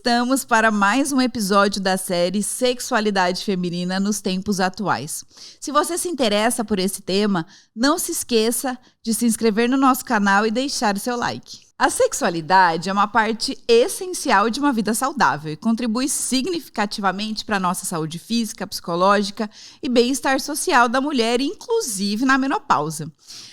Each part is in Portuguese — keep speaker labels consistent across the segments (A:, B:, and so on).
A: estamos para mais um episódio da série Sexualidade Feminina nos Tempos Atuais. Se você se interessa por esse tema, não se esqueça de se inscrever no nosso canal e deixar o seu like. A sexualidade é uma parte essencial de uma vida saudável e contribui significativamente para a nossa saúde física, psicológica e bem-estar social da mulher, inclusive na menopausa.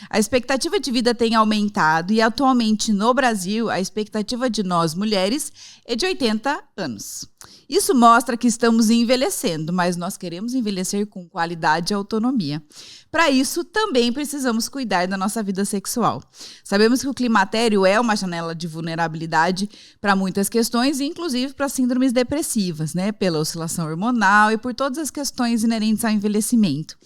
A: A expectativa de vida tem aumentado e atualmente no Brasil a expectativa de nós mulheres é de 80 anos. Isso mostra que estamos envelhecendo, mas nós queremos envelhecer com qualidade e autonomia. Para isso, também precisamos cuidar da nossa vida sexual. Sabemos que o climatério é uma janela de vulnerabilidade para muitas questões, inclusive para síndromes depressivas, né? Pela oscilação hormonal e por todas as questões inerentes ao envelhecimento.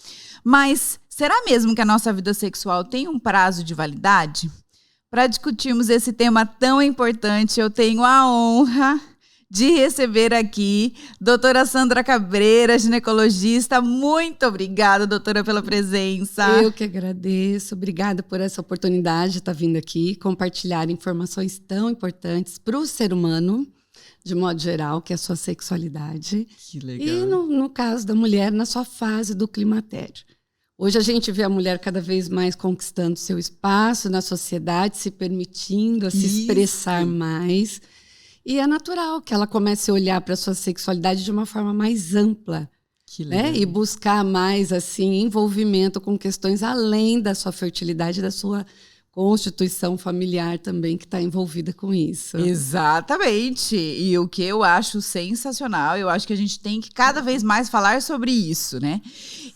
A: Mas será mesmo que a nossa vida sexual tem um prazo de validade? Para discutirmos esse tema tão importante, eu tenho a honra de receber aqui doutora Sandra Cabreira, ginecologista. Muito obrigada, doutora, pela presença.
B: Eu que agradeço. Obrigada por essa oportunidade de estar vindo aqui compartilhar informações tão importantes para o ser humano, de modo geral, que é a sua sexualidade.
A: Que legal.
B: E no caso da mulher, na sua fase do climatério. Hoje a gente vê a mulher cada vez mais conquistando seu espaço na sociedade, se permitindo a se expressar mais. E é natural que ela comece a olhar para a sua sexualidade de uma forma mais ampla.
A: Que legal.
B: Né? E buscar mais assim, envolvimento com questões além da sua fertilidade, da sua constituição familiar também, que está envolvida com isso.
A: Exatamente. E o que eu acho sensacional, eu acho que a gente tem que cada vez mais falar sobre isso, né?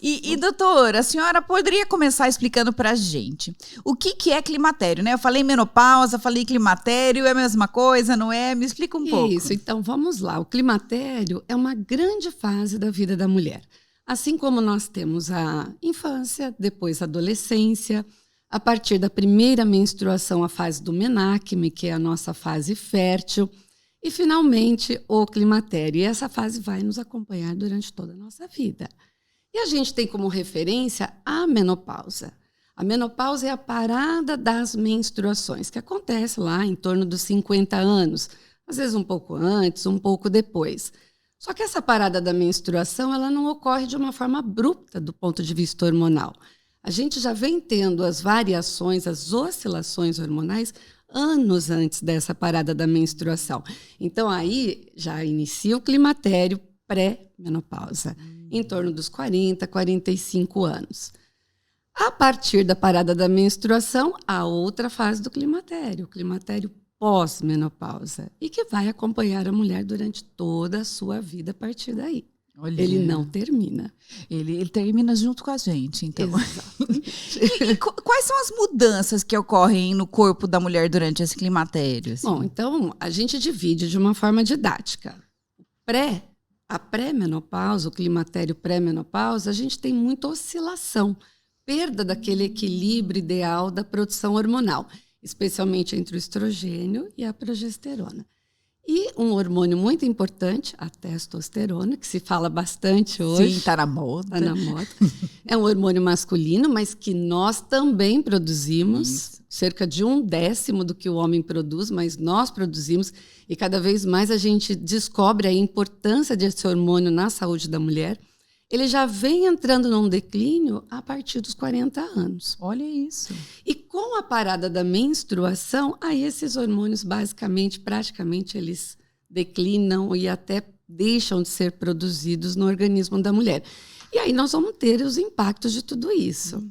A: E doutora, a senhora poderia começar explicando pra gente o que é climatério, né? Eu falei menopausa, falei climatério, é a mesma coisa, não é? Me explica um pouco.
B: Isso, então vamos lá. O climatério é uma grande fase da vida da mulher. Assim como nós temos a infância, depois a adolescência, a partir da primeira menstruação, a fase do menacme, que é a nossa fase fértil, e finalmente o climatério. E essa fase vai nos acompanhar durante toda a nossa vida. E a gente tem como referência a menopausa. A menopausa é a parada das menstruações, que acontece lá em torno dos 50 anos, às vezes um pouco antes, um pouco depois. Só que essa parada da menstruação ela não ocorre de uma forma abrupta do ponto de vista hormonal. A gente já vem tendo as variações, as oscilações hormonais anos antes dessa parada da menstruação. Então, aí já inicia o climatério pré-menopausa, em torno dos 40, 45 anos. A partir da parada da menstruação, a outra fase do climatério, o climatério pós-menopausa, e que vai acompanhar a mulher durante toda a sua vida a partir daí. Olha. Ele não termina.
A: Ele termina junto com a gente, então. e quais são as mudanças que ocorrem no corpo da mulher durante esse climatério? Assim?
B: Bom, então a gente divide de uma forma didática. A pré-menopausa, o climatério pré-menopausa, a gente tem muita oscilação, perda daquele equilíbrio ideal da produção hormonal, especialmente entre o estrogênio e a progesterona. E um hormônio muito importante, a testosterona, que se fala bastante hoje.
A: Sim, está na moda.
B: Está na moda. É um hormônio masculino, mas que nós também produzimos. Isso. Cerca de 1/10 do que o homem produz, mas nós produzimos. E cada vez mais a gente descobre a importância desse hormônio na saúde da mulher. Ele já vem entrando num declínio a partir dos 40 anos.
A: Olha isso.
B: E com a parada da menstruação, aí esses hormônios praticamente, eles declinam e até deixam de ser produzidos no organismo da mulher. E aí nós vamos ter os impactos de tudo isso.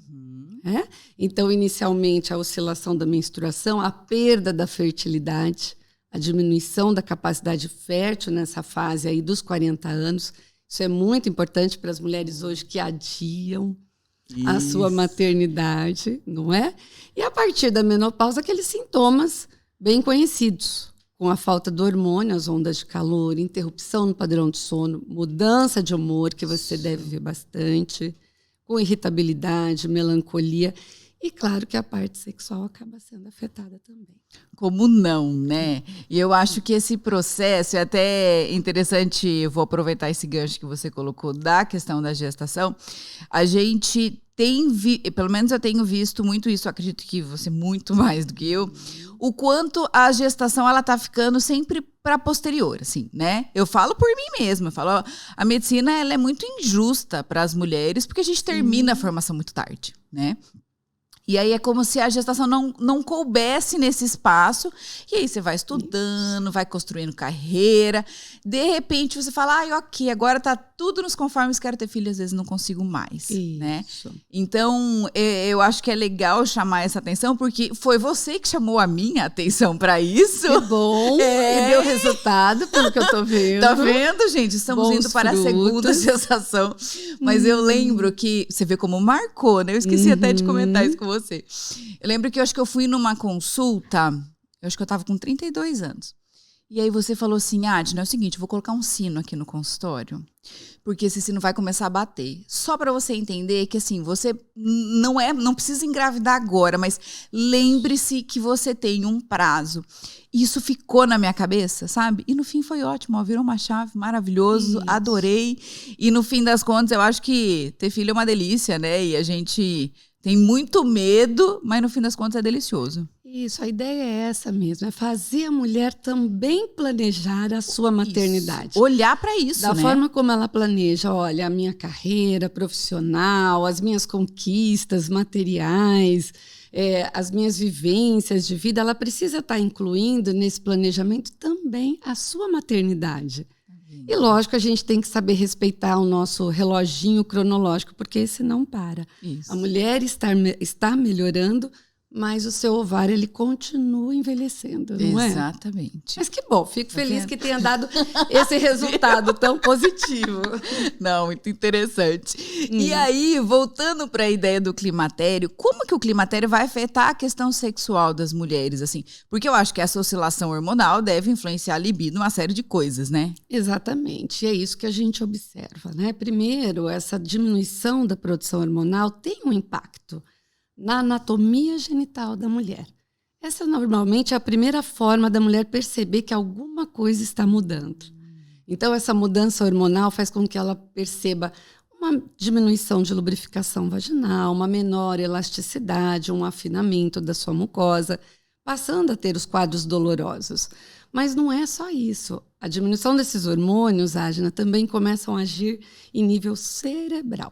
B: Né? Então, inicialmente, a oscilação da menstruação, a perda da fertilidade, a diminuição da capacidade fértil nessa fase aí dos 40 anos. Isso é muito importante para as mulheres hoje que adiam a sua maternidade, não é? E a partir da menopausa, aqueles sintomas bem conhecidos, com a falta do hormônio, as ondas de calor, interrupção no padrão de sono, mudança de humor, que você deve ver bastante, com irritabilidade, melancolia. E claro que a parte sexual acaba sendo afetada também.
A: Como não, né? E eu acho que esse processo é até interessante, eu vou aproveitar esse gancho que você colocou da questão da gestação. A gente pelo menos eu tenho visto muito isso, acredito que você muito mais do que eu, o quanto a gestação ela tá ficando sempre para posterior, assim, né? Eu falo por mim mesma, eu falo, ó, a medicina ela é muito injusta para as mulheres porque a gente termina a formação muito tarde, né? E aí é como se a gestação não coubesse nesse espaço. E aí você vai estudando, vai construindo carreira. De repente você fala, ok, agora tá tudo nos conformes, quero ter filho, às vezes não consigo mais, né? Então, eu acho que é legal chamar essa atenção, porque foi você que chamou a minha atenção para isso.
B: Que bom, e deu resultado, pelo que eu tô vendo.
A: Tá vendo, gente? Estamos
B: Bons
A: indo para
B: frutos.
A: a segunda gestação. Mas eu lembro que, você vê como marcou, né? Eu esqueci até de comentar isso com você. Eu lembro que eu acho que eu fui numa consulta, eu acho que eu tava com 32 anos. E aí você falou assim, Adna, é o seguinte, eu vou colocar um sino aqui no consultório, porque esse sino vai começar a bater. Só para você entender que assim, você não precisa engravidar agora, mas lembre-se que você tem um prazo. Isso ficou na minha cabeça, sabe? E no fim foi ótimo, ó, virou uma chave, maravilhoso, adorei. E no fim das contas, eu acho que ter filho é uma delícia, né? E a gente tem muito medo, mas no fim das contas é delicioso.
B: Isso, a ideia é essa mesmo, é fazer a mulher também planejar a sua maternidade.
A: Isso. Olhar para isso,
B: da
A: né?
B: forma como ela planeja, olha, a minha carreira profissional, as minhas conquistas materiais, as minhas vivências de vida, ela precisa estar incluindo nesse planejamento também a sua maternidade. E lógico, a gente tem que saber respeitar o nosso reloginho cronológico, porque esse não para.
A: Isso.
B: A mulher está melhorando, mas o seu ovário ele continua envelhecendo, não é?
A: Exatamente.
B: Mas que bom, fico feliz que tenha dado esse resultado tão positivo.
A: Não, muito interessante. E aí, voltando para a ideia do climatério, como que o climatério vai afetar a questão sexual das mulheres, assim? Porque eu acho que essa oscilação hormonal deve influenciar a libido, uma série de coisas, né?
B: Exatamente, é isso que a gente observa, né? Primeiro, essa diminuição da produção hormonal tem um impacto na anatomia genital da mulher. Essa normalmente é a primeira forma da mulher perceber que alguma coisa está mudando. Então, essa mudança hormonal faz com que ela perceba uma diminuição de lubrificação vaginal, uma menor elasticidade, um afinamento da sua mucosa, passando a ter os quadros dolorosos. Mas não é só isso. A diminuição desses hormônios, Adna, também começam a agir em nível cerebral.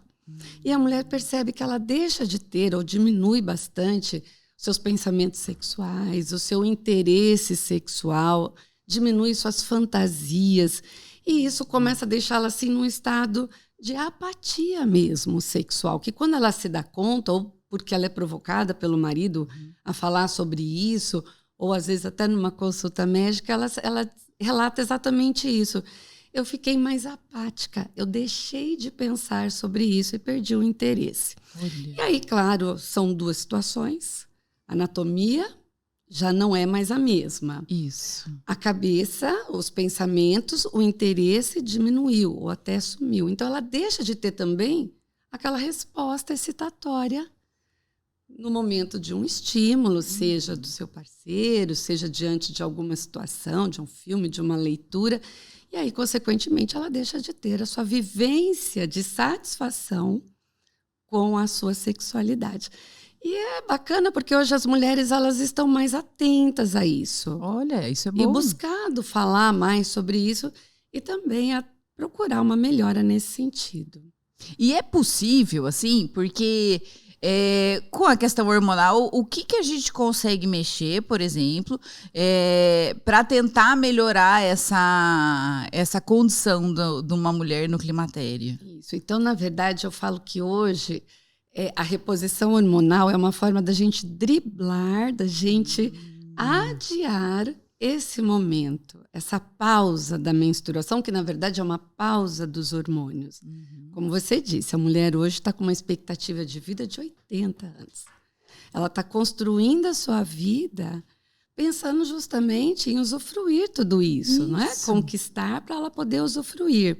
B: E a mulher percebe que ela deixa de ter ou diminui bastante seus pensamentos sexuais, o seu interesse sexual, diminui suas fantasias. E isso começa a deixá-la assim num estado de apatia mesmo sexual, que quando ela se dá conta, ou porque ela é provocada pelo marido a falar sobre isso, ou às vezes até numa consulta médica, ela relata exatamente isso. Eu fiquei mais apática, eu deixei de pensar sobre isso e perdi o interesse.
A: Olha.
B: E aí, claro, são duas situações. A anatomia já não é mais a mesma.
A: Isso.
B: A cabeça, os pensamentos, o interesse diminuiu ou até sumiu. Então, ela deixa de ter também aquela resposta excitatória no momento de um estímulo, seja do seu parceiro, seja diante de alguma situação, de um filme, de uma leitura. E aí, consequentemente, ela deixa de ter a sua vivência de satisfação com a sua sexualidade. E é bacana porque hoje as mulheres elas estão mais atentas a isso.
A: Olha, isso é bom.
B: E buscando falar mais sobre isso e também a procurar uma melhora nesse sentido.
A: E é possível, assim, porque com a questão hormonal, o que a gente consegue mexer, por exemplo, para tentar melhorar essa condição de uma mulher no climatério?
B: Isso. Então, na verdade, eu falo que hoje a reposição hormonal é uma forma da gente driblar, da gente adiar esse momento, essa pausa da menstruação, que na verdade é uma pausa dos hormônios. Como você disse, a mulher hoje está com uma expectativa de vida de 80 anos. Ela está construindo a sua vida pensando justamente em usufruir tudo isso, não é? Conquistar para ela poder usufruir.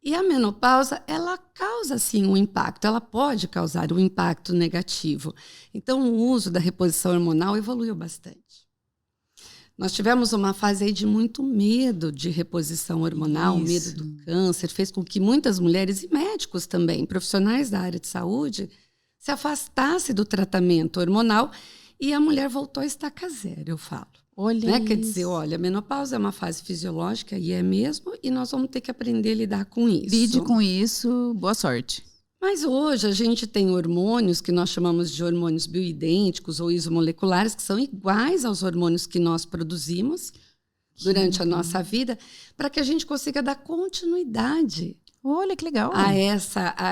B: E a menopausa, ela causa, sim, um impacto. Ela pode causar um impacto negativo. Então, o uso da reposição hormonal evoluiu bastante. Nós tivemos uma fase aí de muito medo de reposição hormonal, medo do câncer, fez com que muitas mulheres e médicos também, profissionais da área de saúde, se afastasse do tratamento hormonal e a mulher voltou a estaca zero, eu falo.
A: Olha
B: Né?
A: isso.
B: Quer dizer, olha, a menopausa é uma fase fisiológica e é mesmo, e nós vamos ter que aprender a lidar com isso.
A: Lide com isso, boa sorte.
B: Mas hoje a gente tem hormônios que nós chamamos de hormônios bioidênticos ou isomoleculares, que são iguais aos hormônios que nós produzimos durante a nossa vida, para que a gente consiga dar continuidade
A: Olha que legal.
B: a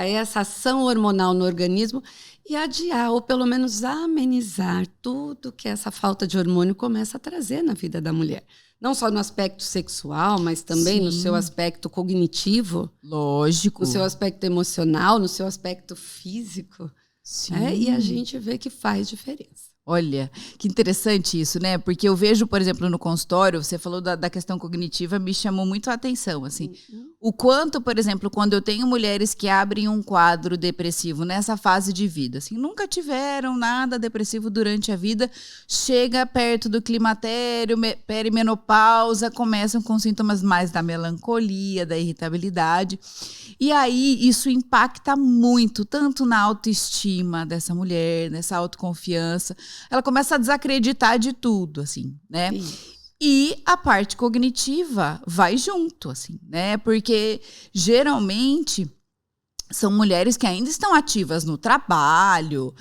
B: essa ação hormonal no organismo e adiar, ou pelo menos amenizar tudo que essa falta de hormônio começa a trazer na vida da mulher. Não só no aspecto sexual, mas também no seu aspecto cognitivo.
A: Lógico.
B: No seu aspecto emocional, no seu aspecto físico.
A: Sim.
B: E a gente vê que faz diferença.
A: Olha, que interessante isso, né? Porque eu vejo, por exemplo, no consultório, você falou da questão cognitiva, me chamou muito a atenção, assim. O quanto, por exemplo, quando eu tenho mulheres que abrem um quadro depressivo nessa fase de vida, assim, nunca tiveram nada depressivo durante a vida, chega perto do climatério, perimenopausa, começam com sintomas mais da melancolia, da irritabilidade. E aí, isso impacta muito, tanto na autoestima dessa mulher, nessa autoconfiança. Ela começa a desacreditar de tudo, assim, né?
B: Isso.
A: E a parte cognitiva vai junto, assim, né? Porque, geralmente, são mulheres que ainda estão ativas no trabalho,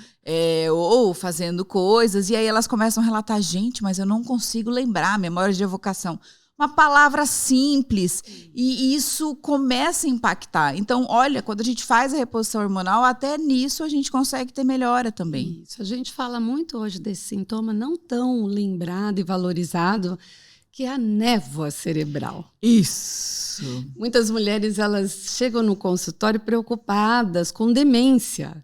A: ou fazendo coisas, e aí elas começam a relatar, gente, mas eu não consigo lembrar, memória de evocação. Uma palavra simples, e isso começa a impactar. Então, olha, quando a gente faz a reposição hormonal, até nisso a gente consegue ter melhora também.
B: Isso. A gente fala muito hoje desse sintoma não tão lembrado e valorizado, que é a névoa cerebral.
A: Isso.
B: Muitas mulheres, elas chegam no consultório preocupadas com demência.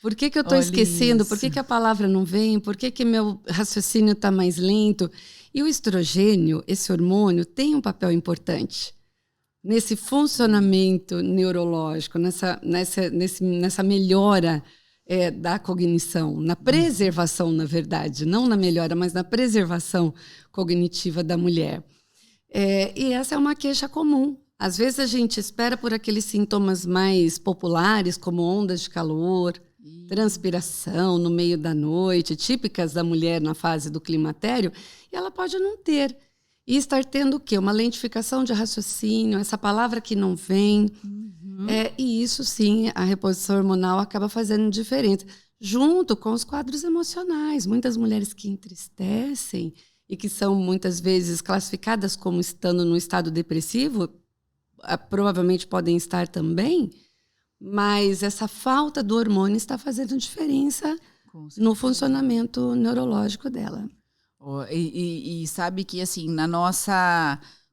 B: Por que eu estou esquecendo?
A: isso.
B: Por que a palavra não vem? Por que meu raciocínio está mais lento? E o estrogênio, esse hormônio, tem um papel importante nesse funcionamento neurológico, nessa melhora da cognição, na preservação, na verdade, não na melhora, mas na preservação cognitiva da mulher. E essa é uma queixa comum. Às vezes a gente espera por aqueles sintomas mais populares, como ondas de calor, transpiração no meio da noite, típicas da mulher na fase do climatério, e ela pode não ter. E estar tendo o quê? Uma lentificação de raciocínio, essa palavra que não vem. E isso, sim, a reposição hormonal acaba fazendo diferença. Junto com os quadros emocionais. Muitas mulheres que entristecem e que são, muitas vezes, classificadas como estando no estado depressivo, provavelmente podem estar também, mas essa falta do hormônio está fazendo diferença no funcionamento neurológico dela.
A: E sabe que, assim,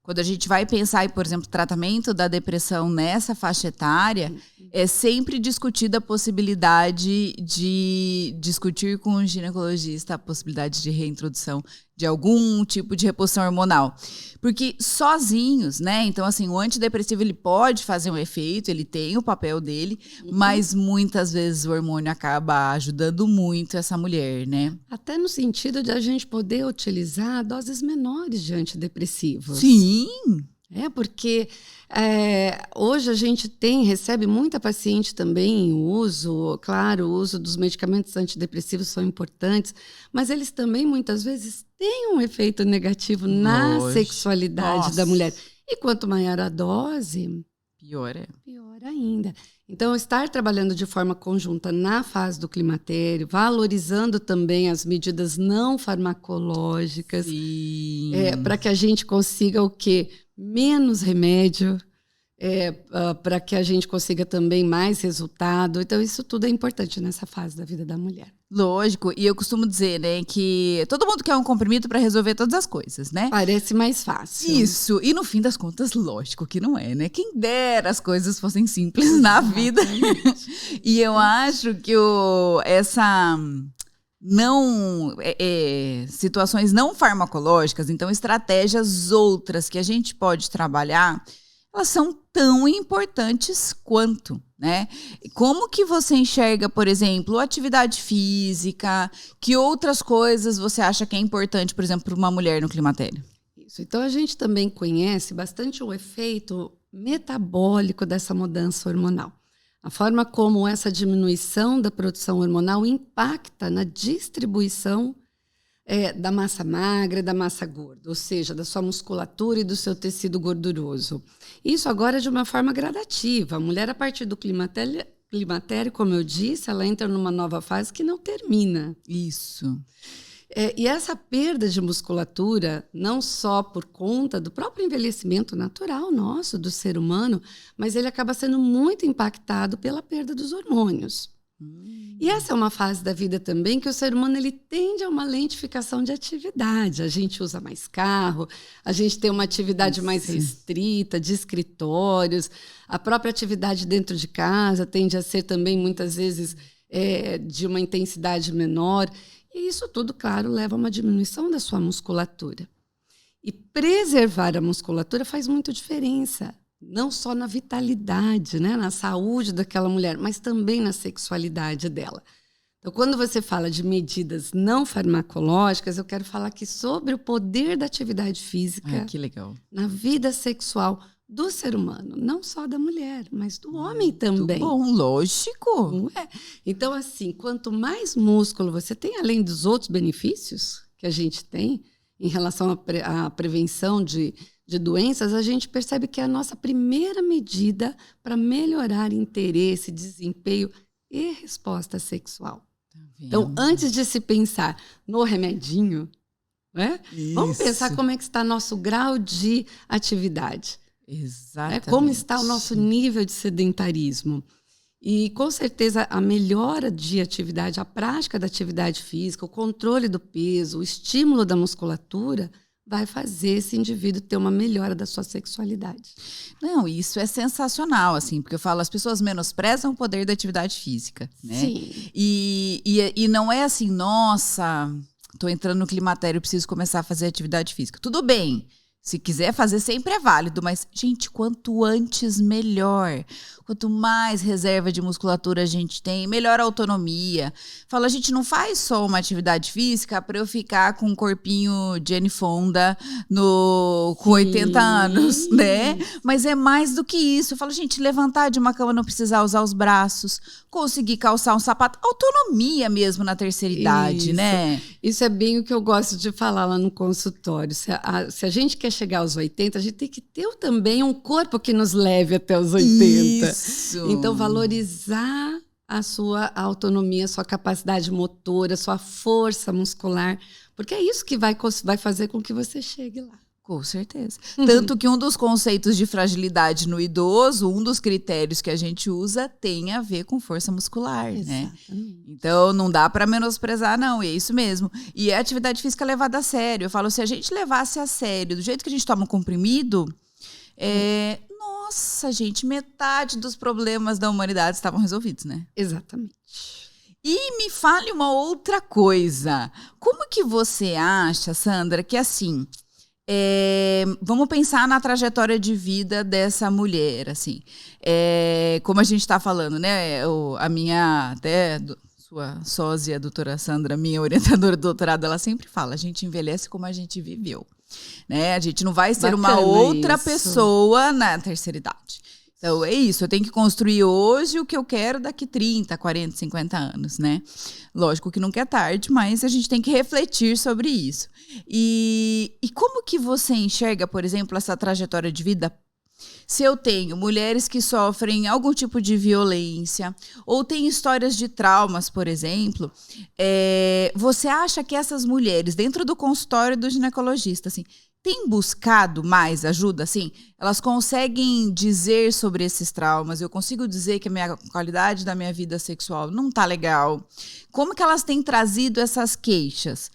A: quando a gente vai pensar em, por exemplo, tratamento da depressão nessa faixa etária, é sempre discutida a possibilidade de discutir com o ginecologista a possibilidade de reintrodução de algum tipo de reposição hormonal. Porque sozinhos, né? Então, assim, o antidepressivo ele pode fazer um efeito, ele tem o papel dele, mas muitas vezes o hormônio acaba ajudando muito essa mulher, né?
B: Até no sentido de a gente poder utilizar doses menores de antidepressivos.
A: Sim!
B: Porque hoje a gente recebe muita paciente também em uso, claro, o uso dos medicamentos antidepressivos são importantes, mas eles também muitas vezes têm um efeito negativo na sexualidade da mulher. E quanto maior a dose,
A: pior
B: ainda. Então, estar trabalhando de forma conjunta na fase do climatério, valorizando também as medidas não farmacológicas, para que a gente consiga o quê? Menos remédio, para que a gente consiga também mais resultado. Então, isso tudo é importante nessa fase da vida da mulher.
A: Lógico, e eu costumo dizer, né, que todo mundo quer um comprimido para resolver todas as coisas, né?
B: Parece mais fácil.
A: Isso, e no fim das contas, lógico que não é, né? Quem dera as coisas fossem simples na vida. E eu acho que situações não farmacológicas, então estratégias outras que a gente pode trabalhar, elas são tão importantes quanto, né? Como que você enxerga, por exemplo, atividade física, que outras coisas você acha que é importante, por exemplo, para uma mulher no climatério?
B: Isso. Então, a gente também conhece bastante o efeito metabólico dessa mudança hormonal. A forma como essa diminuição da produção hormonal impacta na distribuição da massa magra e da massa gorda, ou seja, da sua musculatura e do seu tecido gorduroso. Isso agora de uma forma gradativa. A mulher, a partir do climatério, como eu disse, ela entra numa nova fase que não termina.
A: Isso.
B: E essa perda de musculatura, não só por conta do próprio envelhecimento natural nosso, do ser humano, mas ele acaba sendo muito impactado pela perda dos hormônios. E essa é uma fase da vida também que o ser humano ele tende a uma lentificação de atividade. A gente usa mais carro, a gente tem uma atividade mais restrita, de escritórios, a própria atividade dentro de casa tende a ser também, muitas vezes, de uma intensidade menor. E isso tudo, claro, leva a uma diminuição da sua musculatura. E preservar a musculatura faz muita diferença. Não só na vitalidade, né, na saúde daquela mulher, mas também na sexualidade dela. Então, quando você fala de medidas não farmacológicas, eu quero falar aqui sobre o poder da atividade física
A: que legal.
B: Na vida sexual do ser humano. Não só da mulher, mas do homem também.
A: Bom, lógico.
B: Não é? Então, assim, quanto mais músculo você tem, além dos outros benefícios que a gente tem em relação à prevenção de doenças, a gente percebe que é a nossa primeira medida para melhorar interesse, desempenho e resposta sexual. Então, antes de se pensar no remedinho, né, vamos pensar como é que está nosso grau de atividade.
A: Exatamente.
B: Como está o nosso nível de sedentarismo. E, com certeza, a melhora de atividade, a prática da atividade física, o controle do peso, o estímulo da musculatura vai fazer esse indivíduo ter uma melhora da sua sexualidade.
A: Não, isso é sensacional, assim, porque eu falo, as pessoas menosprezam o poder da atividade física, né?
B: Sim.
A: E não é assim, nossa, tô entrando no climatério, preciso começar a fazer atividade física. Tudo bem, se quiser fazer sempre é válido, mas, gente, quanto antes, melhor. Quanto mais reserva de musculatura a gente tem, melhor a autonomia. Fala, a gente não faz só uma atividade física para eu ficar com um corpinho Jane Fonda com 80 anos, né? Mas é mais do que isso. Fala, gente, levantar de uma cama, não precisar usar os braços, conseguir calçar um sapato, autonomia mesmo na terceira idade, né?
B: Isso é bem o que eu gosto de falar lá no consultório. Se a gente quer chegar aos 80, a gente tem que ter também um corpo que nos leve até os 80.
A: Isso.
B: Então, valorizar a sua autonomia, a sua capacidade motora, a sua força muscular, porque é isso que vai fazer com que você chegue lá.
A: Com certeza. Tanto que um dos conceitos de fragilidade no idoso, um dos critérios que a gente usa, tem a ver com força muscular, né? Então, não dá para menosprezar, não. E é isso mesmo. E a atividade física levada a sério. Eu falo, se a gente levasse a sério, do jeito que a gente toma um comprimido, nossa, gente, metade dos problemas da humanidade estavam resolvidos, né?
B: Exatamente.
A: E me fale uma outra coisa. Como que você acha, Sandra, que assim... vamos pensar na trajetória de vida dessa mulher, assim. Como a gente está falando, né? A minha, até sua sósia, a doutora Sandra, minha orientadora do doutorado, ela sempre fala, a gente envelhece como a gente viveu. Né? A gente não vai ser uma outra pessoa na terceira idade. Então, é isso. Eu tenho que construir hoje o que eu quero daqui 30, 40, 50 anos, né? Lógico que nunca é tarde, mas a gente tem que refletir sobre isso. E como que você enxerga, por exemplo, essa trajetória de vida? Se eu tenho mulheres que sofrem algum tipo de violência ou têm histórias de traumas, por exemplo, você acha que essas mulheres, dentro do consultório do ginecologista, assim, têm buscado mais ajuda? Assim, elas conseguem dizer sobre esses traumas? Eu consigo dizer que a qualidade da minha vida sexual não está legal? Como que elas têm trazido essas queixas?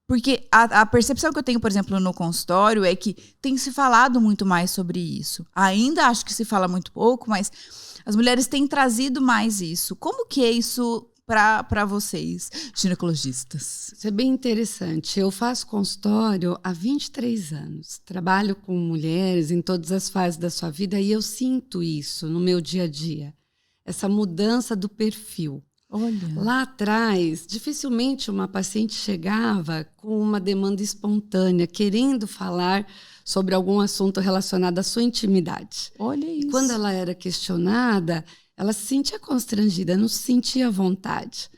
A: Porque a percepção que eu tenho, por exemplo, no consultório é que tem se falado muito mais sobre isso. Ainda acho que se fala muito pouco, mas as mulheres têm trazido mais isso. Como que é isso para vocês, ginecologistas?
B: Isso é bem interessante. Eu faço consultório há 23 anos. Trabalho com mulheres em todas as fases da sua vida e eu sinto isso no meu dia a dia. Essa mudança do perfil.
A: Olha.
B: Lá atrás, dificilmente uma paciente chegava com uma demanda espontânea, querendo falar sobre algum assunto relacionado à sua intimidade.
A: Olha isso.
B: E quando ela era questionada, ela se sentia constrangida, não se sentia à vontade.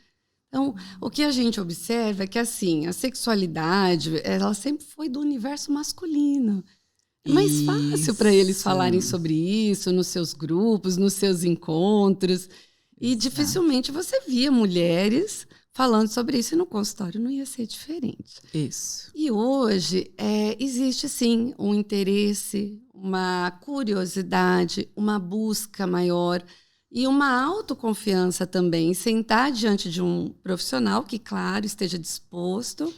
B: Então, o que a gente observa é que, assim, a sexualidade, ela sempre foi do universo masculino. É mais fácil para eles falarem sobre isso nos seus grupos, nos seus encontros. E dificilmente você via mulheres falando sobre isso, e no consultório não ia ser diferente.
A: Isso.
B: E hoje existe, sim, um interesse, uma curiosidade, uma busca maior e uma autoconfiança também. Sentar diante de um profissional que, claro, esteja disposto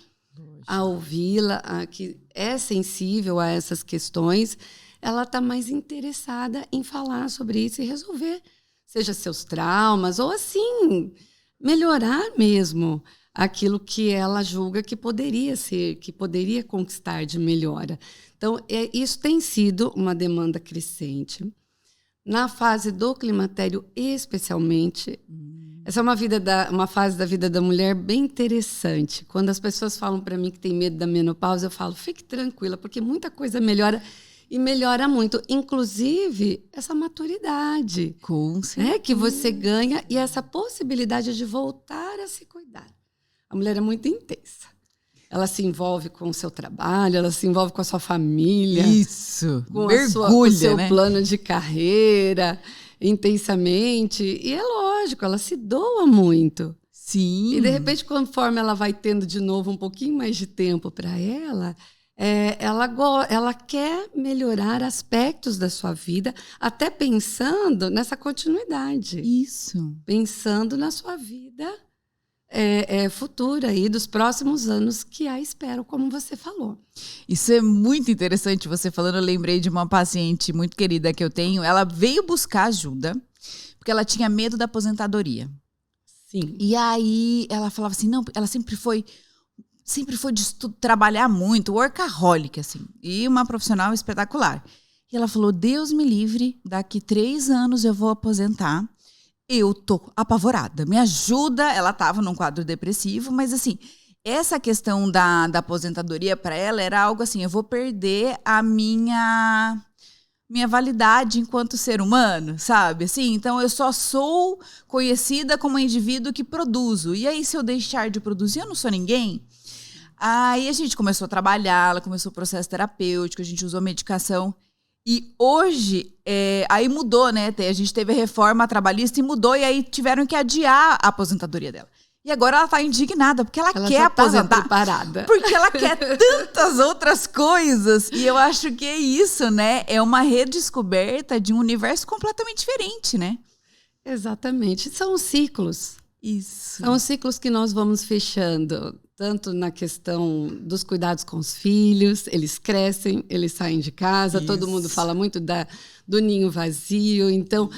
B: a ouvi-la, que é sensível a essas questões, ela está mais interessada em falar sobre isso e resolver, seja seus traumas ou, assim, melhorar mesmo aquilo que ela julga que poderia ser, que poderia conquistar de melhora. Então, isso tem sido uma demanda crescente. Na fase do climatério, especialmente, essa é uma fase da vida da mulher bem interessante. Quando as pessoas falam para mim que tem medo da menopausa, eu falo, fique tranquila, porque muita coisa melhora e melhora muito. Inclusive, essa maturidade.
A: Com certeza.
B: Que você ganha e essa possibilidade de voltar a se cuidar. A mulher é muito intensa. Ela se envolve com o seu trabalho, ela se envolve com a sua família.
A: Isso,
B: com
A: mergulha,
B: o seu
A: né?
B: plano de carreira, intensamente. E é lógico, ela se doa muito.
A: Sim.
B: E, de repente, conforme ela vai tendo de novo um pouquinho mais de tempo para ela, ela quer melhorar aspectos da sua vida, até pensando nessa continuidade.
A: Isso.
B: Pensando na sua vida futura aí, dos próximos anos que a esperam, como você falou.
A: Isso é muito interessante você falando. Eu lembrei de uma paciente muito querida que eu tenho. Ela veio buscar ajuda porque ela tinha medo da aposentadoria.
B: Sim.
A: E aí ela falava assim, não, ela sempre foi de trabalhar muito, workaholic, assim, e uma profissional espetacular. E ela falou, Deus me livre, daqui 3 anos eu vou aposentar. Eu tô apavorada, me ajuda. Ela estava num quadro depressivo, mas assim, essa questão da aposentadoria para ela era algo assim, eu vou perder a minha validade enquanto ser humano, sabe? Assim, então eu só sou conhecida como um indivíduo que produzo. E aí, se eu deixar de produzir, eu não sou ninguém? Aí a gente começou a trabalhar, ela começou o processo terapêutico, a gente usou medicação. E hoje, aí mudou, né? A gente teve a reforma trabalhista e mudou, e aí tiveram que adiar a aposentadoria dela. E agora ela está indignada, porque ela quer aposentar.
B: Preparada.
A: Porque ela quer tantas outras coisas. E eu acho que é isso, né? É uma redescoberta de um universo completamente diferente, né?
B: Exatamente. São ciclos.
A: Isso.
B: São ciclos que nós vamos fechando, tanto na questão dos cuidados com os filhos, eles crescem, eles saem de casa,
A: Isso.
B: Todo mundo fala muito do ninho vazio, então...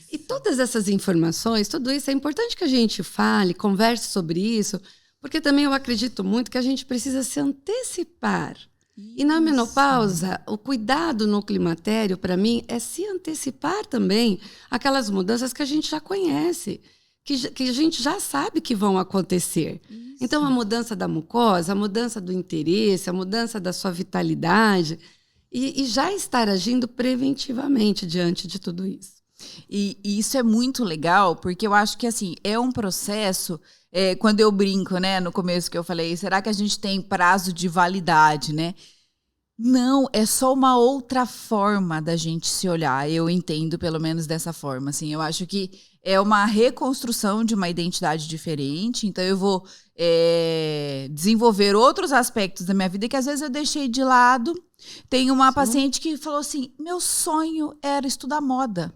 B: E todas essas informações, tudo isso, é importante que a gente fale, converse sobre isso, porque também eu acredito muito que a gente precisa se antecipar. Isso. E na menopausa, o cuidado no climatério, para mim, é se antecipar também aquelas mudanças que a gente já conhece, que a gente já sabe que vão acontecer. Isso. Então, a mudança da mucosa, a mudança do interesse, a mudança da sua vitalidade, e já estar agindo preventivamente diante de tudo isso.
A: E isso é muito legal, porque eu acho que assim, é um processo, quando eu brinco, né, no começo que eu falei, será que a gente tem prazo de validade, né? Não, é só uma outra forma da gente se olhar, eu entendo pelo menos dessa forma, assim, eu acho que é uma reconstrução de uma identidade diferente, então eu vou desenvolver outros aspectos da minha vida que às vezes eu deixei de lado. Tem uma paciente que falou assim, meu sonho era estudar moda.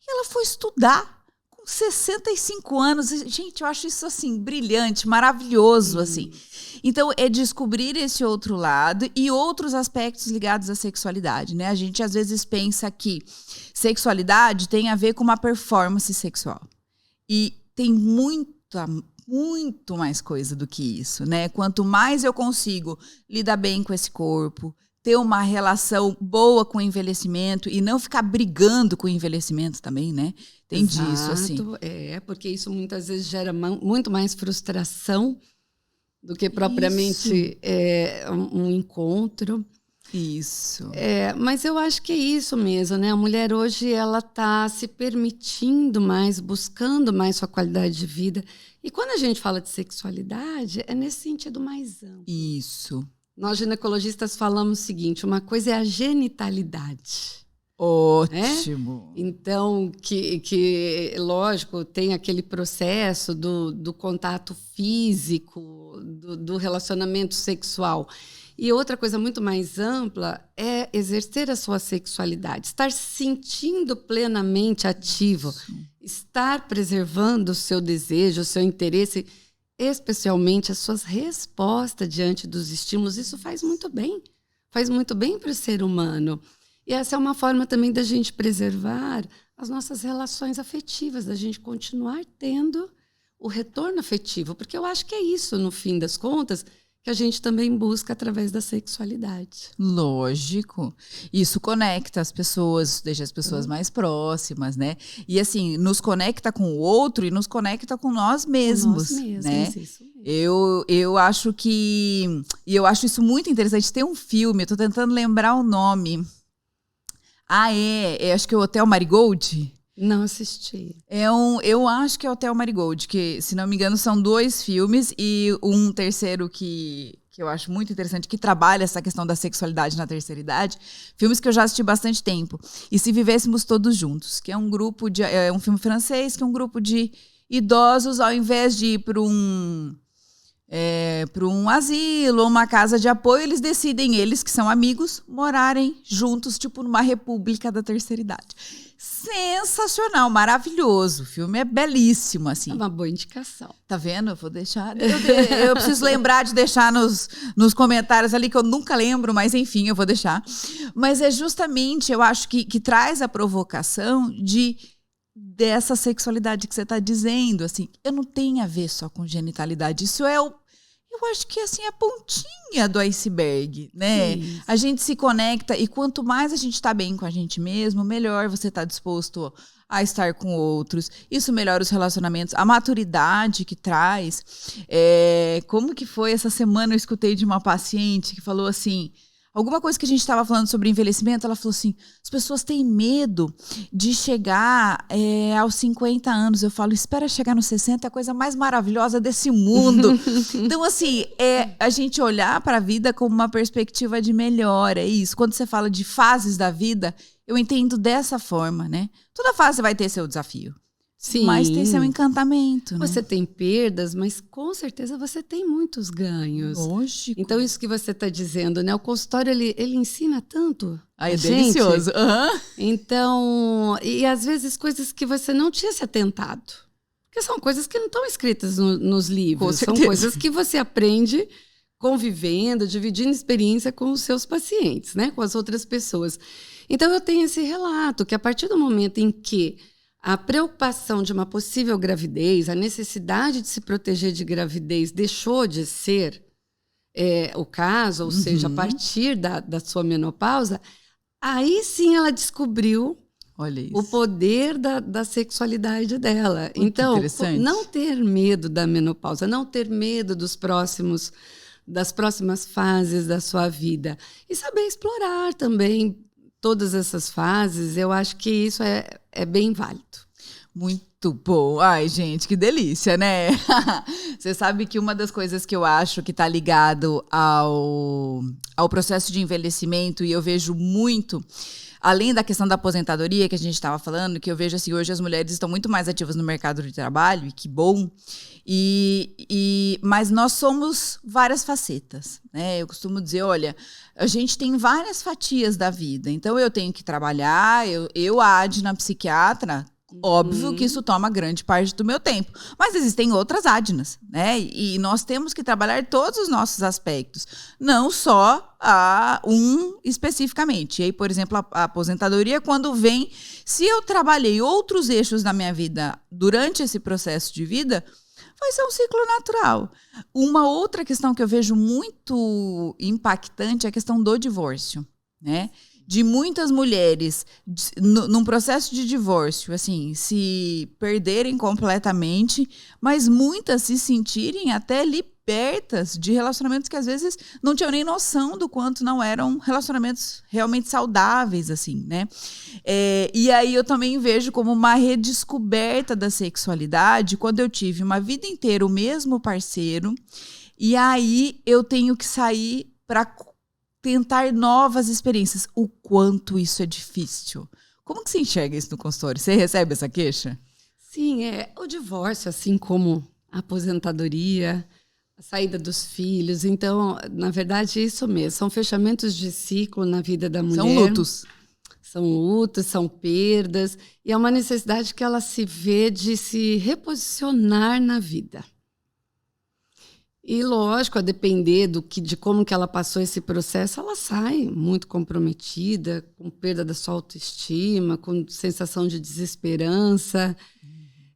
A: E ela foi estudar com 65 anos. Gente, eu acho isso assim brilhante, maravilhoso, assim. Então, é descobrir esse outro lado e outros aspectos ligados à sexualidade, né? A gente às vezes pensa que sexualidade tem a ver com uma performance sexual. E tem muito mais coisa do que isso, né? Quanto mais eu consigo lidar bem com esse corpo, ter uma relação boa com o envelhecimento e não ficar brigando com o envelhecimento também, né? Tem
B: Exato,
A: disso, assim.
B: Porque isso muitas vezes gera muito mais frustração do que propriamente um encontro.
A: Isso.
B: Mas eu acho que é isso mesmo, né? A mulher hoje, ela está se permitindo mais, buscando mais sua qualidade de vida. E quando a gente fala de sexualidade, é nesse sentido mais amplo.
A: Isso.
B: Nós ginecologistas falamos o seguinte, uma coisa é a genitalidade.
A: Ótimo.
B: Então, que lógico, tem aquele processo do contato físico, do relacionamento sexual. E outra coisa muito mais ampla é exercer a sua sexualidade, estar se sentindo plenamente ativo, estar preservando o seu desejo, o seu interesse, especialmente as suas respostas diante dos estímulos. Isso faz muito bem para o ser humano. E essa é uma forma também da gente preservar as nossas relações afetivas, da gente continuar tendo o retorno afetivo, porque eu acho que é isso, no fim das contas, que a gente também busca através da sexualidade.
A: Lógico. Isso conecta as pessoas, deixa as pessoas mais próximas, né? E assim, nos conecta com o outro e nos conecta com nós mesmos.
B: Com nós mesmos,
A: né?
B: isso mesmo.
A: Eu acho que... E eu acho isso muito interessante. Tem um filme, eu tô tentando lembrar o nome. Acho que é o Hotel Marigold.
B: Não assisti.
A: Eu acho que é o Hotel Marigold, que, se não me engano, são 2 filmes e um terceiro que eu acho muito interessante, que trabalha essa questão da sexualidade na terceira idade. Filmes que eu já assisti bastante tempo. E Se Vivêssemos Todos Juntos, que é um grupo de... É um filme francês, que é um grupo de idosos, ao invés de ir para um asilo ou uma casa de apoio, eles decidem, eles que são amigos, morarem juntos, tipo numa república da terceira idade. Sensacional, maravilhoso. O filme é belíssimo, assim.
B: É uma boa indicação.
A: Tá vendo? Eu vou deixar... Eu preciso lembrar de deixar nos comentários ali, que eu nunca lembro, mas enfim, eu vou deixar. Mas é justamente, eu acho que traz a provocação dessa sexualidade que você está dizendo, assim, eu não tenho a ver só com genitalidade, isso eu acho que assim, a pontinha do iceberg, né? Sim. A gente se conecta e quanto mais a gente está bem com a gente mesmo, melhor você está disposto a estar com outros. Isso melhora os relacionamentos, a maturidade que traz. Como que foi essa semana? Eu escutei de uma paciente que falou assim... Alguma coisa que a gente estava falando sobre envelhecimento, ela falou assim, as pessoas têm medo de chegar aos 50 anos. Eu falo, espera chegar nos 60, é a coisa mais maravilhosa desse mundo. Então, assim, a gente olhar para a vida com uma perspectiva de melhora, é isso. Quando você fala de fases da vida, eu entendo dessa forma, né? Toda fase vai ter seu desafio.
B: Sim.
A: Mas tem seu encantamento, né?
B: Você tem perdas, mas com certeza você tem muitos ganhos.
A: Lógico.
B: Então, isso que você está dizendo, né? O consultório, ele ensina tanto.
A: É delicioso. Uhum.
B: Então, e às vezes coisas que você não tinha se atentado. Porque são coisas que não estão escritas nos livros. São coisas que você aprende convivendo, dividindo experiência com os seus pacientes, né? Com as outras pessoas. Então, eu tenho esse relato, que a partir do momento em que a preocupação de uma possível gravidez, a necessidade de se proteger de gravidez deixou de ser o caso, ou seja, a partir da sua menopausa, aí sim ela descobriu o poder da sexualidade dela. Então, não ter medo da menopausa, não ter medo das próximas fases da sua vida e saber explorar também todas essas fases, eu acho que isso é bem válido.
A: Muito bom. Ai, gente, que delícia, né? Você sabe que uma das coisas que eu acho que está ligado ao processo de envelhecimento, e eu vejo muito, além da questão da aposentadoria que a gente estava falando, que eu vejo assim, hoje as mulheres estão muito mais ativas no mercado de trabalho, e que bom, mas nós somos várias facetas, né? Eu costumo dizer, olha, a gente tem várias fatias da vida, então eu tenho que trabalhar, eu Adna, psiquiatra, óbvio que isso toma grande parte do meu tempo, mas existem outras Adnas, né? E nós temos que trabalhar todos os nossos aspectos, não só um especificamente. E aí, por exemplo, a aposentadoria, quando vem, se eu trabalhei outros eixos da minha vida durante esse processo de vida, vai ser um ciclo natural. Uma outra questão que eu vejo muito impactante é a questão do divórcio, né? de muitas mulheres num processo de divórcio, assim, se perderem completamente, mas muitas se sentirem até libertas de relacionamentos que às vezes não tinham nem noção do quanto não eram relacionamentos realmente saudáveis, assim, né? E aí eu também vejo como uma redescoberta da sexualidade quando eu tive uma vida inteira o mesmo parceiro e aí eu tenho que sair para tentar novas experiências. O quanto isso é difícil. Como que você enxerga isso no consultório? Você recebe essa queixa?
B: Sim, o divórcio, assim como a aposentadoria, a saída dos filhos. Então, na verdade, é isso mesmo. São fechamentos de ciclo na vida da mulher.
A: São lutos.
B: São lutos, são perdas. E é uma necessidade que ela se vê de se reposicionar na vida. E, lógico, a depender de como que ela passou esse processo, ela sai muito comprometida, com perda da sua autoestima, com sensação de desesperança.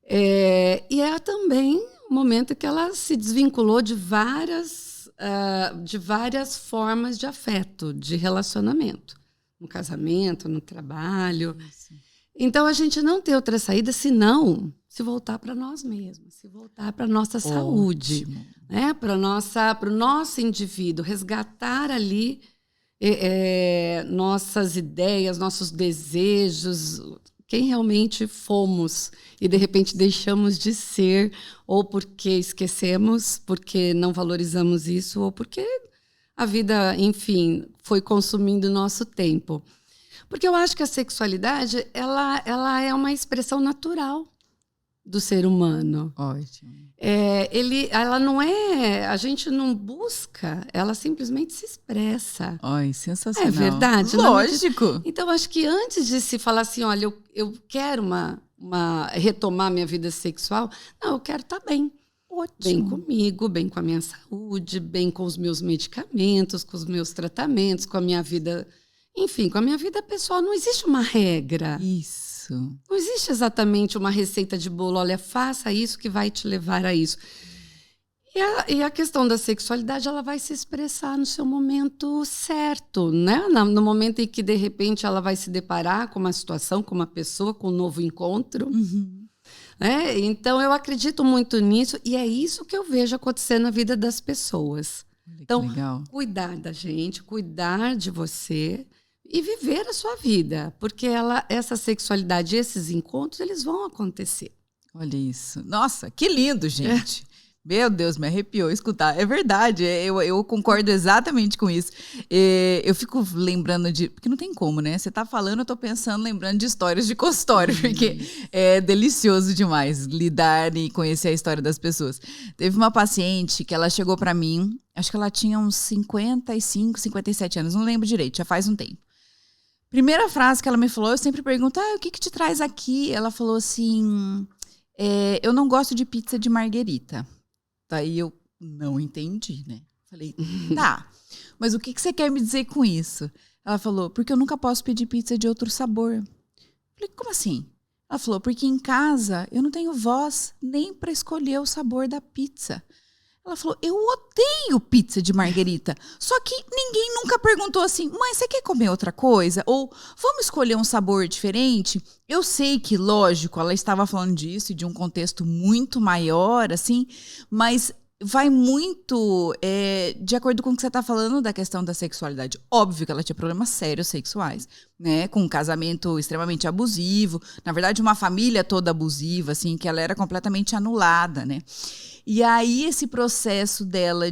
B: E é também o momento que ela se desvinculou de várias formas de afeto, de relacionamento. No casamento, no trabalho. Então, a gente não tem outra saída senão se voltar para nós mesmos, se voltar para a nossa saúde, né? Para o nosso indivíduo, resgatar ali nossas ideias, nossos desejos, quem realmente fomos e, de repente, deixamos de ser, ou porque esquecemos, porque não valorizamos isso, ou porque a vida, enfim, foi consumindo o nosso tempo. Porque eu acho que a sexualidade ela é uma expressão natural do ser humano.
A: Ótimo.
B: Ela não é... A gente não busca, ela simplesmente se expressa.
A: Ai, sensacional.
B: É verdade?
A: Lógico.
B: Então, acho que antes de se falar assim, olha, eu quero retomar minha vida sexual, não, eu quero estar bem.
A: Ótimo.
B: Bem comigo, bem com a minha saúde, bem com os meus medicamentos, com os meus tratamentos, com a minha vida... Enfim, com a minha vida pessoal, não existe uma regra.
A: Isso.
B: Não existe exatamente uma receita de bolo. Olha, faça isso que vai te levar a isso. E a questão da sexualidade, ela vai se expressar no seu momento certo, né? No momento em que, de repente, ela vai se deparar com uma situação, com uma pessoa, com um novo encontro.
A: Uhum.
B: Então, eu acredito muito nisso e é isso que eu vejo acontecer na vida das pessoas. Então,
A: legal.
B: Cuidar da gente, cuidar de você e viver a sua vida, porque essa sexualidade, esses encontros, eles vão acontecer.
A: Olha isso. Nossa, que lindo, gente. Meu Deus, me arrepiou escutar. É verdade, eu concordo exatamente com isso. Eu fico lembrando porque não tem como, né? Você tá falando, eu tô pensando, lembrando de histórias de consultório, porque é delicioso demais lidar e conhecer a história das pessoas. Teve uma paciente que ela chegou pra mim, acho que ela tinha uns 55, 57 anos, não lembro direito, já faz um tempo. Primeira frase que ela me falou, eu sempre pergunto, o que te traz aqui? Ela falou assim, eu não gosto de pizza de marguerita. Daí eu não entendi, né? Falei, tá, mas o que você quer me dizer com isso? Ela falou, porque eu nunca posso pedir pizza de outro sabor. Falei, como assim? Ela falou, porque em casa eu não tenho voz nem para escolher o sabor da pizza. Ela falou, eu odeio pizza de marguerita. Só que ninguém nunca perguntou assim, mas você quer comer outra coisa? Ou vamos escolher um sabor diferente? Eu sei que, lógico, ela estava falando disso e de um contexto muito maior, assim, mas vai muito de acordo com o que você está falando da questão da sexualidade. Óbvio que ela tinha problemas sérios sexuais, né? Com um casamento extremamente abusivo. Na verdade, uma família toda abusiva, assim, que ela era completamente anulada, né? E aí, esse processo dela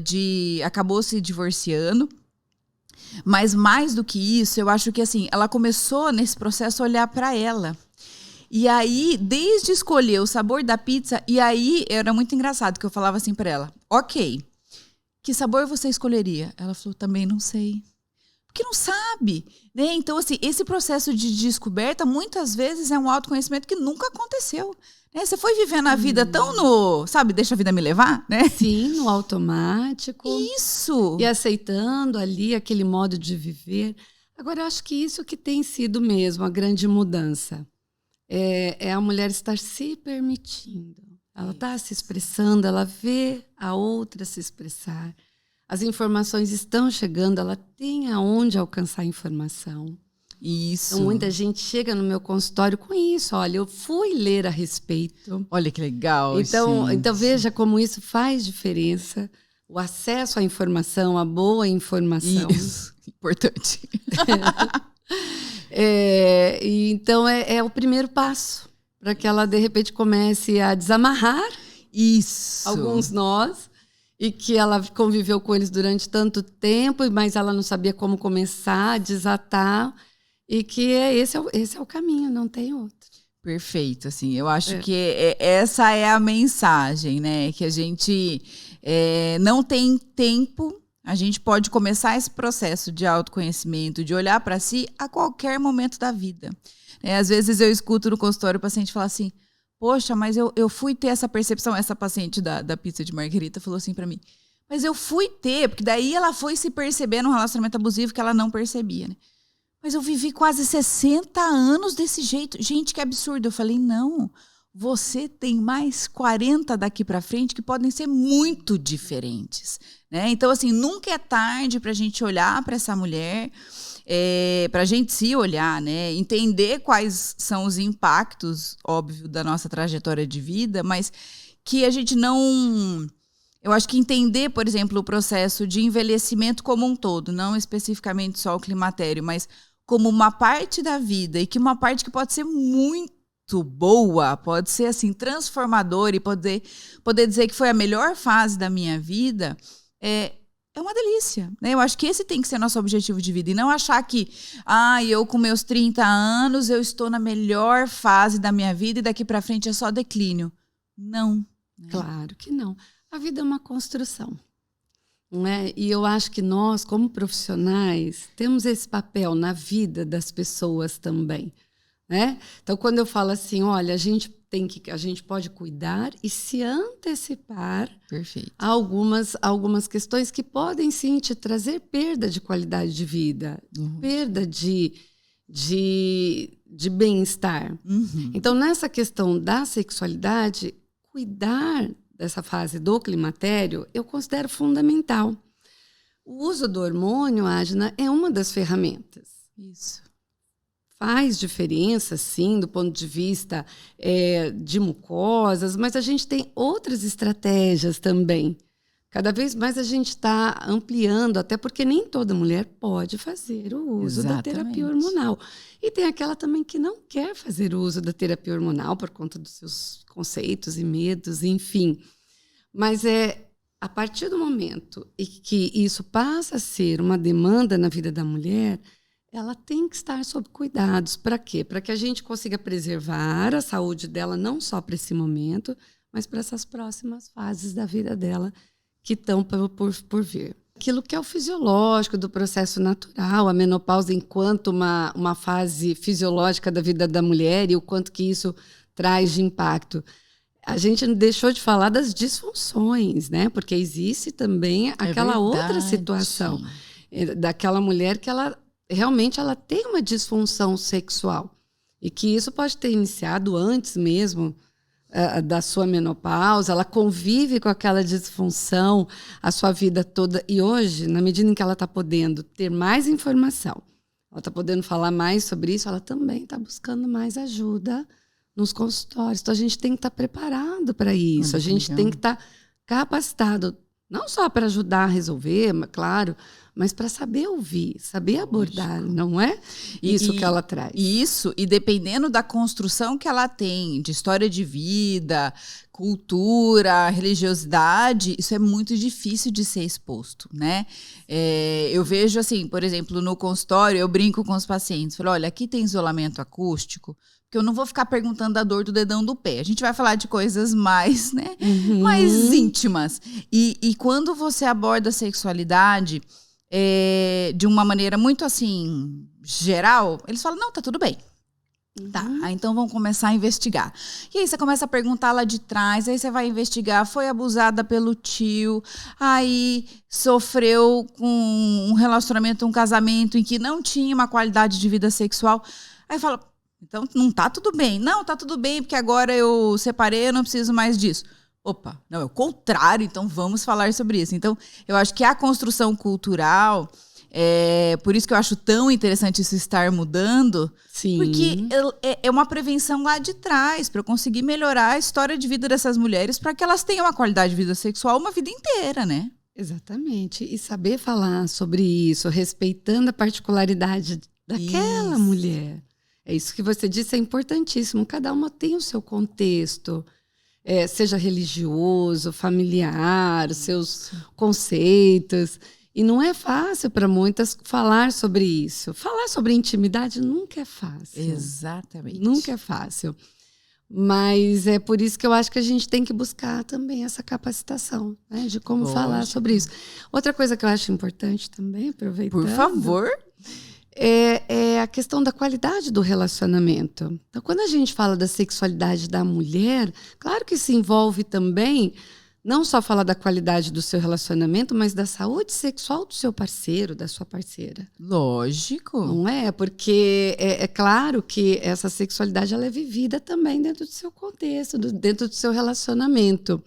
A: acabou se divorciando. Mas mais do que isso, eu acho que assim, ela começou nesse processo a olhar para ela. E aí, desde escolher o sabor da pizza, e aí era muito engraçado que eu falava assim para ela, ok, que sabor você escolheria? Ela falou, também não sei. Porque não sabe, né? Então, assim, esse processo de descoberta, muitas vezes é um autoconhecimento que nunca aconteceu. Né? Você foi vivendo a vida tão sabe, deixa a vida me levar, né?
B: Sim, no automático.
A: Isso!
B: E aceitando ali aquele modo de viver. Agora, eu acho que isso que tem sido mesmo a grande mudança. É a mulher estar se permitindo. Ela está se expressando, ela vê a outra se expressar. As informações estão chegando, ela tem aonde alcançar a informação.
A: Isso.
B: Então, muita gente chega no meu consultório com isso. Olha, eu fui ler a respeito.
A: Olha que legal,
B: Então veja como isso faz diferença. O acesso à informação, a boa informação.
A: Isso, importante.
B: Então, é o primeiro passo para que ela, de repente, comece a desamarrar alguns nós, e que ela conviveu com eles durante tanto tempo, mas ela não sabia como começar a desatar, e que esse é o caminho, não tem outro.
A: Perfeito, assim, eu acho que essa é a mensagem, né? Que a gente não tem tempo, a gente pode começar esse processo de autoconhecimento, de olhar para si a qualquer momento da vida. Às vezes eu escuto no consultório o paciente falar assim, poxa, mas eu fui ter essa percepção, essa paciente da pizza de marguerita falou assim para mim, mas eu fui ter, porque daí ela foi se perceber num relacionamento abusivo que ela não percebia, né? Mas eu vivi quase 60 anos desse jeito. Gente, que absurdo. Eu falei, não, você tem mais 40 daqui para frente que podem ser muito diferentes, né? Então, assim, nunca é tarde para a gente olhar para essa mulher, para a gente se olhar, né? Entender quais são os impactos, óbvio, da nossa trajetória de vida, mas que a gente não... Eu acho que entender, por exemplo, o processo de envelhecimento como um todo, não especificamente só o climatério, mas como uma parte da vida, e que uma parte que pode ser muito boa, pode ser assim transformadora, e poder dizer que foi a melhor fase da minha vida, é uma delícia, né? Eu acho que esse tem que ser nosso objetivo de vida, e não achar que eu com meus 30 anos eu estou na melhor fase da minha vida e daqui para frente é só declínio. Não. Né?
B: Claro que não. A vida é uma construção. Não é? E eu acho que nós, como profissionais, temos esse papel na vida das pessoas também. Né? Então, quando eu falo assim, olha, a gente pode cuidar e se antecipar a algumas questões que podem, sim, te trazer perda de qualidade de vida, perda de bem-estar. Então, nessa questão da sexualidade, cuidar dessa fase do climatério, eu considero fundamental. O uso do hormônio, Adna, é uma das ferramentas.
A: Isso.
B: Faz diferença, sim, do ponto de vista de mucosas, mas a gente tem outras estratégias também. Cada vez mais a gente está ampliando, até porque nem toda mulher pode fazer o uso da terapia hormonal. E tem aquela também que não quer fazer o uso da terapia hormonal por conta dos seus conceitos e medos, enfim. Mas a partir do momento em que isso passa a ser uma demanda na vida da mulher, ela tem que estar sob cuidados. Para quê? Para que a gente consiga preservar a saúde dela, não só para esse momento, mas para essas próximas fases da vida dela que estão por vir. Aquilo que é o fisiológico do processo natural, a menopausa enquanto uma fase fisiológica da vida da mulher e o quanto que isso traz de impacto. A gente deixou de falar das disfunções, né? Porque existe também aquela outra situação daquela mulher que ela realmente tem uma disfunção sexual e que isso pode ter iniciado antes mesmo da sua menopausa, ela convive com aquela disfunção a sua vida toda. E hoje, na medida em que ela está podendo ter mais informação, ela está podendo falar mais sobre isso, ela também está buscando mais ajuda nos consultórios. Então, a gente tem que estar preparado para isso. A gente tem que estar capacitado, não só para ajudar a resolver, claro, mas para saber ouvir, saber abordar, não é? Isso que ela traz.
A: Isso, e dependendo da construção que ela tem, de história de vida, cultura, religiosidade, isso é muito difícil de ser exposto, né? Eu vejo assim, por exemplo, no consultório, eu brinco com os pacientes, falo, olha, aqui tem isolamento acústico, porque eu não vou ficar perguntando da dor do dedão do pé. A gente vai falar de coisas mais, né, mais íntimas. E quando você aborda a sexualidade de uma maneira muito assim, geral, eles falam, não, tá tudo bem. Tá, então vamos começar a investigar. E aí você começa a perguntar lá de trás, aí você vai investigar, foi abusada pelo tio, aí sofreu com um relacionamento, um casamento em que não tinha uma qualidade de vida sexual. Aí fala, então não tá tudo bem. Não, tá tudo bem, porque agora eu separei, eu não preciso mais disso. Opa, não, é o contrário, então vamos falar sobre isso. Então, eu acho que a construção cultural, Por isso que eu acho tão interessante isso estar mudando.
B: Sim.
A: Porque é uma prevenção lá de trás, para eu conseguir melhorar a história de vida dessas mulheres, para que elas tenham uma qualidade de vida sexual uma vida inteira, né?
B: Exatamente. E saber falar sobre isso, respeitando a particularidade daquela mulher. É isso que você disse, é importantíssimo. Cada uma tem o seu contexto, seja religioso, familiar, os seus conceitos. E não é fácil para muitas falar sobre isso. Falar sobre intimidade nunca é fácil.
A: Exatamente.
B: Nunca é fácil. Mas é por isso que eu acho que a gente tem que buscar também essa capacitação, né, de como falar sobre isso. Outra coisa que eu acho importante também, aproveitando...
A: Por favor.
B: É a questão da qualidade do relacionamento. Então, quando a gente fala da sexualidade da mulher, claro que isso envolve também não só falar da qualidade do seu relacionamento, mas da saúde sexual do seu parceiro, da sua parceira.
A: Lógico.
B: Não é? Porque é claro que essa sexualidade ela é vivida também dentro do seu contexto, dentro do seu relacionamento.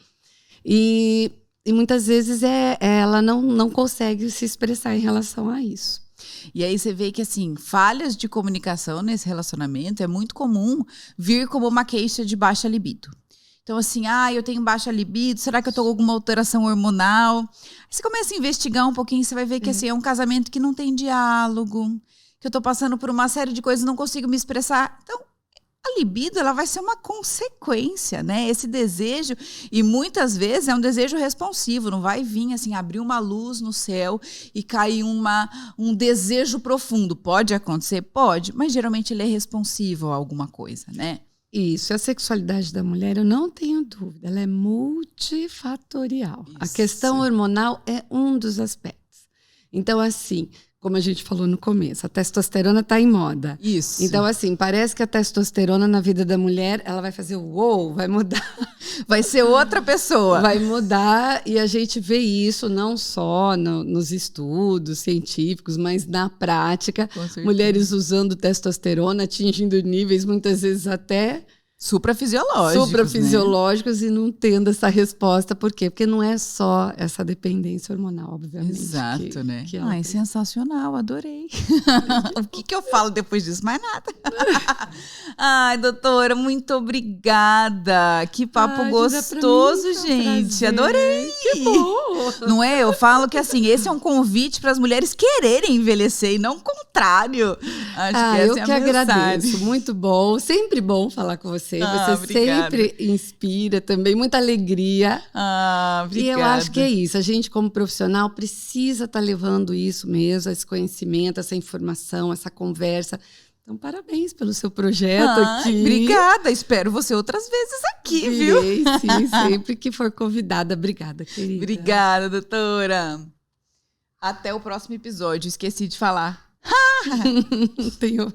B: E muitas vezes ela não consegue se expressar em relação a isso.
A: E aí você vê que, assim, falhas de comunicação nesse relacionamento é muito comum vir como uma queixa de baixa libido. Então, assim, eu tenho baixa libido, será que eu tô com alguma alteração hormonal? Aí você começa a investigar um pouquinho, você vai ver que, assim, é um casamento que não tem diálogo, que eu tô passando por uma série de coisas e não consigo me expressar. Então, a libido, ela vai ser uma consequência, né? Esse desejo, e muitas vezes é um desejo responsivo, não vai vir, assim, abrir uma luz no céu e cair um desejo profundo. Pode acontecer? Pode, mas geralmente ele é responsivo a alguma coisa, né?
B: Isso, a sexualidade da mulher, eu não tenho dúvida, ela é multifatorial. Isso. A questão hormonal é um dos aspectos. Então, assim, como a gente falou no começo, a testosterona está em moda.
A: Isso.
B: Então, assim, parece que a testosterona na vida da mulher, ela vai fazer uou, vai mudar.
A: Vai ser outra pessoa.
B: Vai mudar, e a gente vê isso não só nos estudos científicos, mas na prática. Mulheres usando testosterona, atingindo níveis muitas vezes até...
A: Suprafisiológicos,
B: né? E não tendo essa resposta. Por quê? Porque não é só essa dependência hormonal, obviamente.
A: Exato, né?
B: Que
A: sensacional, adorei. O que eu falo depois disso? Mais nada. Ai, doutora, muito obrigada. Que papo gostoso, gente. Adorei.
B: Que bom.
A: Não é? Eu falo que, assim, esse é um convite para as mulheres quererem envelhecer e não o contrário. Acho que essa
B: eu
A: é a
B: que
A: mensagem.
B: agradeço. Muito bom. Sempre bom falar com você. Você
A: obrigada.
B: sempre inspira também, muita alegria.
A: Obrigada.
B: E eu acho que é isso. A gente, como profissional, precisa estar levando isso mesmo, esse conhecimento, essa informação, essa conversa. Então, parabéns pelo seu projeto aqui.
A: Obrigada. Espero você outras vezes aqui, viu?
B: Sim, sempre que for convidada. Obrigada, querida.
A: Obrigada, doutora. Até o próximo episódio. Esqueci de falar.
B: Tenho...